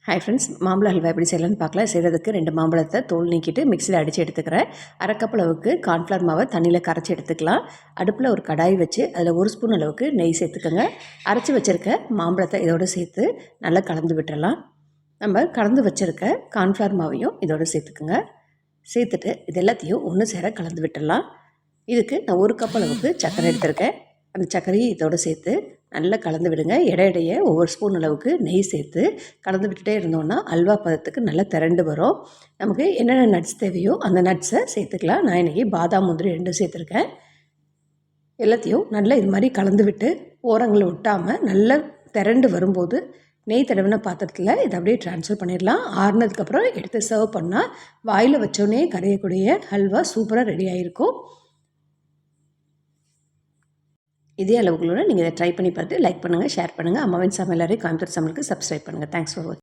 Hi friends, மாம்பழ ஹல்வா எப்படி செய்யலாம்னு பார்க்கலாம். செய்கிறதுக்கு 2 மாம்பழத்தை தோல் நீக்கிட்டு மிக்சியில் அடித்து எடுத்துக்கிறேன். அரைக்கப் அளவுக்கு கார்ன்ஃப்ளவர் மாவை தண்ணியில் கரைச்சி எடுத்துக்கலாம். அடுப்பில் ஒரு கடாய் வச்சு அதில் 1 ஸ்பூன் அளவுக்கு நெய் சேர்த்துக்கோங்க. அரைச்சி வச்சுருக்க மாம்பழத்தை இதோடு சேர்த்து நல்லா கலந்து விட்டுறலாம். நம்ம கலந்து வச்சுருக்க கார்ன்ஃப்ளவர் மாவையும் இதோடு சேர்த்துக்குங்க. சேர்த்துட்டு இது எல்லாத்தையும் ஒன்று சேர கலந்து விட்டுடலாம். இதுக்கு நான் 1 கப் அளவுக்கு சர்க்கரை எடுத்திருக்கேன். அந்த சர்க்கரையை இதோடு சேர்த்து நல்லா கலந்து விடுங்க. இடையிடையே ஒவ்வொரு ஸ்பூன் அளவுக்கு நெய் சேர்த்து கலந்து விட்டுட்டே இருந்தோம்னா அல்வா பதத்துக்கு நல்லா திரண்டு வரும். நமக்கு என்னென்ன நட்ஸ் தேவையோ அந்த நட்ஸை சேர்த்துக்கலாம். நான் இன்றைக்கி பாதாம், முந்திரி 2 சேர்த்துருக்கேன். எல்லாத்தையும் நல்லா இது மாதிரி கலந்து விட்டு ஓரங்களை ஒட்டாமல் நல்லா திரண்டு வரும்போது நெய் தடவின பாத்திரத்தில் இதை அப்படியே ட்ரான்ஸ்ஃபர் பண்ணிடலாம். ஆறுனதுக்கப்புறம் எடுத்து சர்வ் பண்ணால் வாயில் வச்சோடனே கரையக்கூடிய ஹல்வா சூப்பராக ரெடி ஆகிருக்கும். இதே அளவுகளோடு நீங்கள் இதை ட்ரை பண்ணி பார்த்து லைக் பண்ணுங்கள், ஷேர் பண்ணுங்கள். அம்மாவின் சமையலறை கோயம்புத்தூர் சமையலுக்கு சப்ஸ்கிரைப் பண்ணுங்கள். தேங்க்ஸ் ஃபார் வாட்சிங்.